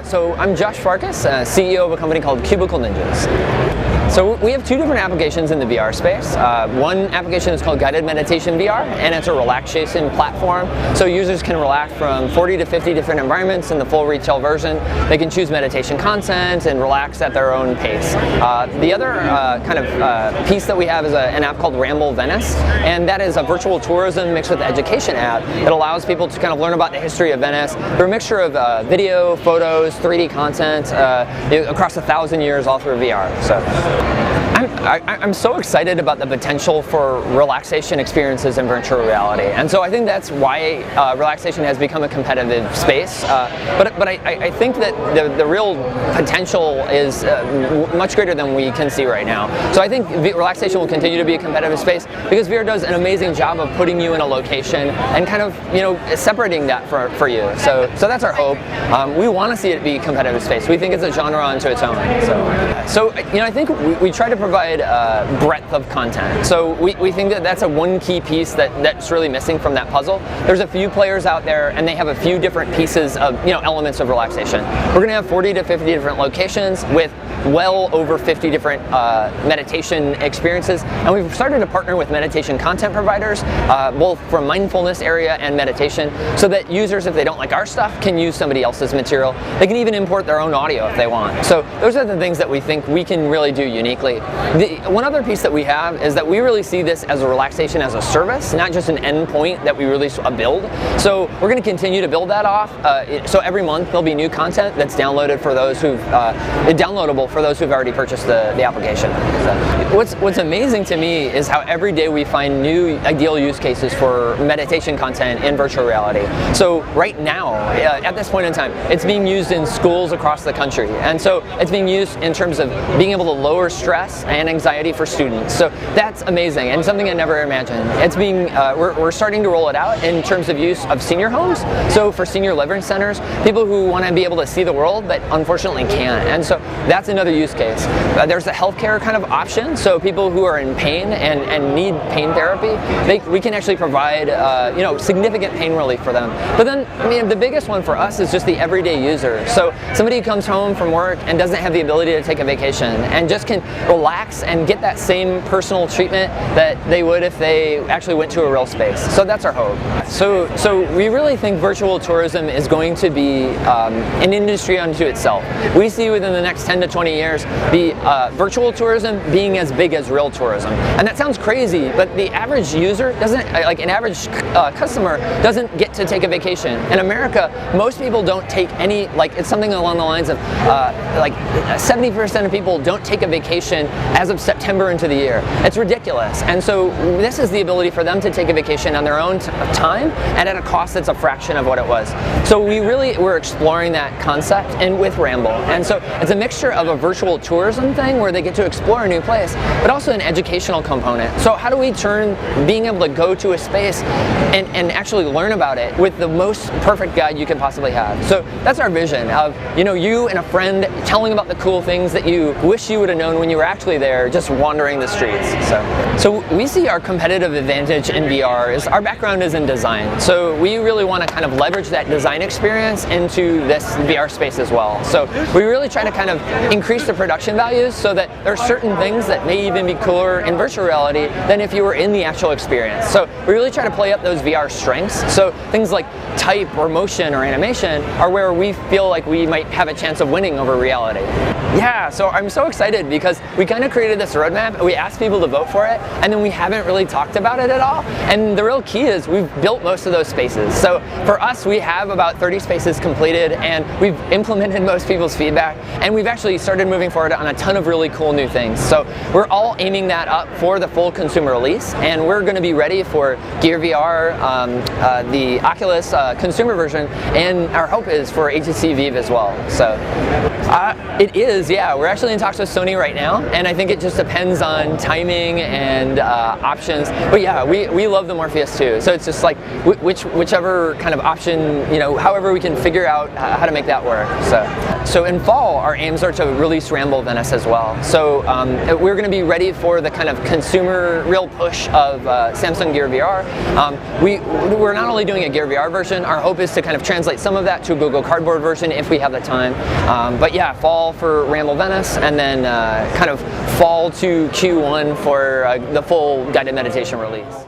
So I'm VRFocus, CEO of a company called Cubicle Ninjas. So we have two different applications in the VR space. One application is called Guided Meditation VR, and it's a relaxation platform. So users can relax from 40 to 50 different environments in the full retail version. They can choose meditation content and relax at their own pace. The other piece that we have is an app called Ramble, Venice, and that is a virtual tourism mixed with education app that allows people to kind of learn about the history of Venice through a mixture of video, photos, 3D content across 1,000 years all through VR. So I'm so excited about the potential for relaxation experiences in virtual reality, and so I think that's why relaxation has become a competitive space. But I think that the real potential is much greater than we can see right now. So I think relaxation will continue to be a competitive space because VR does an amazing job of putting you in a location and kind of separating that for you. So that's our hope. We want to see it be a competitive space. We think it's a genre unto its own. So I think we try to provide breadth of content. So we think that that's one key piece that's really missing from that puzzle. There's a few players out there and they have a few different pieces of elements of relaxation. We're going to have 40 to 50 different locations with well over 50 different meditation experiences, and we've started to partner with meditation content providers, both from mindfulness area and meditation, so that users, if they don't like our stuff, can use somebody else's material. They can even import their own audio if they want. So those are the things that we think we can really do uniquely. One other piece that we have is that we really see this as a relaxation as a service, not just an endpoint that we release a build. So we're going to continue to build that off. So every month there'll be new content that's downloaded for those downloadable for those who've already purchased the application. So what's amazing to me is how every day we find new ideal use cases for meditation content in virtual reality. So right now, at this point in time, it's being used in schools across the country, and so it's being used in terms of being able to lower stress and anxiety for students. So that's amazing and something I never imagined. It's being we're starting to roll it out in terms of use of senior homes. So for senior living centers, people who want to be able to see the world but unfortunately can't, and so that's another use case. There's a healthcare kind of option, so people who are in pain and need pain therapy, we can actually provide significant pain relief for them. But then the biggest one for us is just the everyday user. So somebody who comes home from work and doesn't have the ability to take a vacation and just can relax and get that same personal treatment that they would if they actually went to a real space. So that's our hope. So we really think virtual tourism is going to be an industry unto itself. We see within the next 10 to 20 years the virtual tourism being as big as real tourism. And that sounds crazy, but the average user doesn't, an average customer doesn't get to take a vacation. In America, most people don't take any, it's something along the lines of 70% of people don't take a vacation as of September into the year. It's ridiculous. And so this is the ability for them to take a vacation on their own time and at a cost that's a fraction of what it was. So we're exploring that concept and with Ramble. And so it's a mixture of a virtual tourism thing where they get to explore a new place, but also an educational component. So how do we turn being able to go to a space and actually learn about it with the most perfect guide you can possibly have? So that's our vision of you and a friend telling about the cool things that you wish you would have known when you were actually there, just wandering the streets. So we see our competitive advantage in VR is our background is in design. So we really want to kind of leverage that design experience into this VR space as well. So we really try to kind of increase the production values so that there are certain things that may even be cooler in virtual reality than if you were in the actual experience. So we really try to play up those VR strengths. So things like type or motion or animation are where we feel like we might have a chance of winning over reality. Yeah, so I'm so excited because we kind of created this roadmap, we asked people to vote for it, and then we haven't really talked about it at all. And the real key is we've built most of those spaces. So for us, we have about 30 spaces completed, and we've implemented most people's feedback, and we've actually started moving forward on a ton of really cool new things. So we're all aiming that up for the full consumer release, and we're going to be ready for Gear VR, the Oculus consumer version, and our hope is for HTC Vive as well. So it is, yeah. We're actually in talks with Sony right now, and I think it just depends on timing and options. But yeah, we love the Morpheus too. So it's just like whichever kind of option, however we can figure out how to make that work. So. So in fall, our aims are to release Ramble Venice as well. So we're going to be ready for the kind of consumer real push of Samsung Gear VR. We're not only doing a Gear VR version, our hope is to kind of translate some of that to a Google Cardboard version if we have the time. But yeah, fall for Ramble Venice, and then kind of fall to Q1 for the full guided meditation release.